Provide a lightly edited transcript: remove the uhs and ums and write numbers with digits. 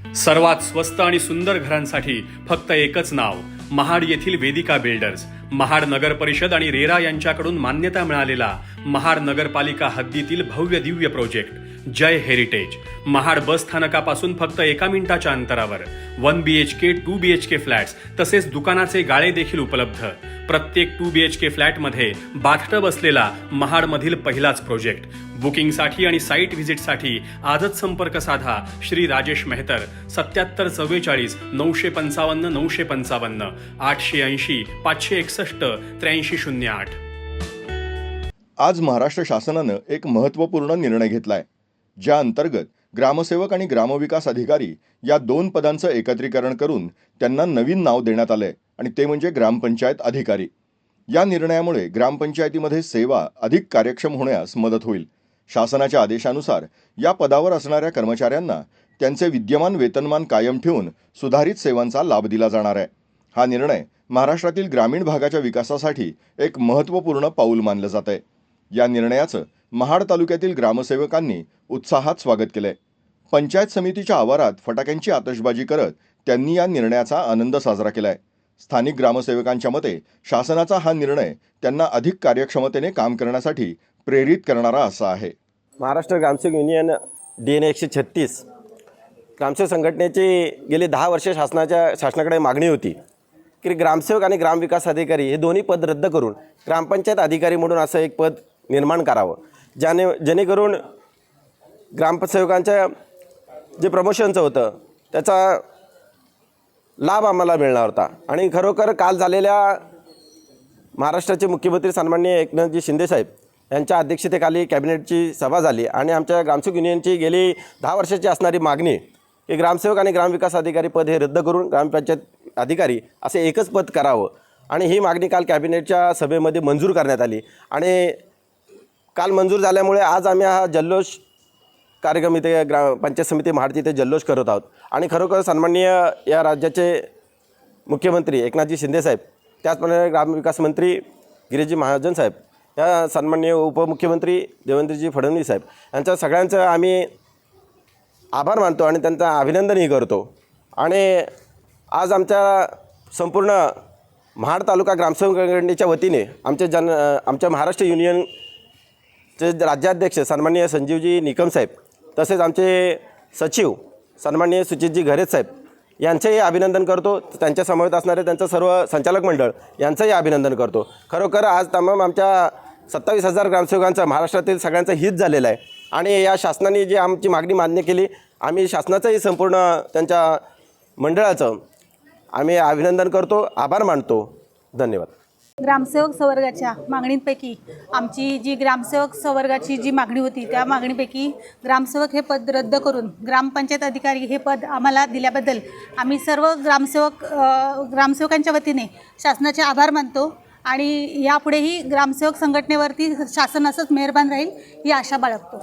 सर्वात स्वस्त आणि सुंदर घरांसाठी फक्त एकच नाव, महाड येथील वेदिका बिल्डर्स. महाड नगर परिषद आणि रेरा यांच्याकडून मान्यता मिळालेला महाड नगरपालिका हद्दीतील भव्य दिव्य प्रोजेक्ट जय हेरिटेज. महाड बस स्थानकापासून फक्त 1 मिनिटाच्या अंतरावर 1 BHK 2 BHK फ्लॅट्स तसेच दुकानाचे गाळे देखील उपलब्ध. प्रत्येक 2 BHK फ्लॅटमध्ये बाथटब असलेला महाडमधील पहिलाच प्रोजेक्ट. बुकिंगसाठी आणि साईट व्हिजिटसाठी आजच संपर्क साधा श्री राजेश मेहतर 7744 955 955 880 561 8308. आज महाराष्ट्र शासनानं एक महत्त्वपूर्ण निर्णय घेतलाय, ज्या अंतर्गत ग्रामसेवक आणि ग्रामविकास अधिकारी या 2 पदांचं एकत्रीकरण करून त्यांना नवीन नाव देण्यात आलंय आणि ते म्हणजे ग्रामपंचायत अधिकारी. या निर्णयामुळे ग्रामपंचायतीमध्ये सेवा अधिक कार्यक्षम होण्यास मदत होईल. शासनाच्या आदेशानुसार या पदावर असणाऱ्या कर्मचाऱ्यांना त्यांचे विद्यमान वेतनमान कायम ठेवून सुधारित सेवांचा लाभ दिला जाणार आहे. हा निर्णय महाराष्ट्रातील ग्रामीण भागाच्या विकासासाठी एक महत्त्वपूर्ण पाऊल मानलं जात आहे. या निर्णयाचं महाड तालुक्यातील ग्रामसेवकांनी उत्साहात स्वागत केलंय. पंचायत समितीच्या आवारात फटाक्यांची आतषबाजी करत त्यांनी या निर्णयाचा आनंद साजरा केलाय. स्थानिक ग्रामसेवकांच्या मते शासनाचा हा निर्णय त्यांना अधिक कार्यक्षमतेने काम करण्यासाठी प्रेरित करणारा असा आहे. महाराष्ट्र ग्रामसेवक युनियन DNA 136 ग्रामसेवक संघटनेची गेली 10 वर्षे शासनाकडे मागणी होती की ग्रामसेवक आणि ग्रामविकास अधिकारी हे दोन्ही पद रद्द करून ग्रामपंचायत अधिकारी म्हणून असं एक पद निर्माण करावं, जेणेकरून ग्रामसेवकांच्या जे प्रमोशनचं होतं त्याचा लाभ आम्हाला मिळणार होता. आणि खरोखर काल झालेल्या महाराष्ट्राचे मुख्यमंत्री सन्माननीय एकनाथजी शिंदेसाहेब यांच्या अध्यक्षतेखाली कॅबिनेटची सभा झाली आणि आमच्या ग्रामसेवक युनियनची गेली 10 वर्षाची असणारी मागणी की ग्रामसेवक आणि ग्रामविकास अधिकारी पद हे रद्द करून ग्रामपंचायत अधिकारी असे एकच पद करावं, आणि ही मागणी काल कॅबिनेटच्या सभेमध्ये मंजूर करण्यात आली. आणि काल मंजूर झाल्यामुळे आज आम्ही हा जल्लोष कार्यक्रम इथे पंचायत समिती महाडची इथे जल्लोष करत आहोत. आणि खरोखर सन्माननीय या राज्याचे मुख्यमंत्री एकनाथजी शिंदेसाहेब, त्याचप्रमाणे ग्रामविकास मंत्री गिरीजी महाजन साहेब, या सन्माननीय उपमुख्यमंत्री देवेंद्रजी फडणवीस साहेब यांच्या सगळ्यांचं आम्ही आभार मानतो आणि त्यांचं अभिनंदनही करतो. आणि आज आमच्या संपूर्ण महाड तालुका ग्रामसेवक संघटनेच्या वतीने आमच्या महाराष्ट्र युनियनचे राज्याध्यक्ष सन्माननीय संजीवजी निकम साहेब, तसेच आमचे सचिव सन्माननीय सुचितजी घरेत साहेब यांचंही अभिनंदन करतो. त्यांच्या समवेत असणारे त्यांचं सर्व संचालक मंडळ यांचंही अभिनंदन करतो. खरोखर आज तमाम आमच्या 27,000 ग्रामसेवकांचं महाराष्ट्रातील सगळ्यांचं हित झालेलं आहे. आणि या शासनाने जी आमची मागणी मान्य केली, आम्ही शासनाचंही संपूर्ण त्यांच्या मंडळाचं आम्ही अभिनंदन करतो, आभार मानतो. धन्यवाद. ग्रामसेवक संवर्गाच्या मागणींपैकी आमची जी ग्रामसेवक संवर्गाची जी मागणी होती त्या मागणीपैकी ग्रामसेवक हे पद रद्द करून ग्रामपंचायत अधिकारी हे पद आम्हाला दिल्याबद्दल आम्ही सर्व ग्रामसेवकांच्या वतीने शासनाचे आभार मानतो. आणि यापुढेही ग्रामसेवक संघटनेवरती शासन असंच मेहरबान राहील ही आशा बाळगतो.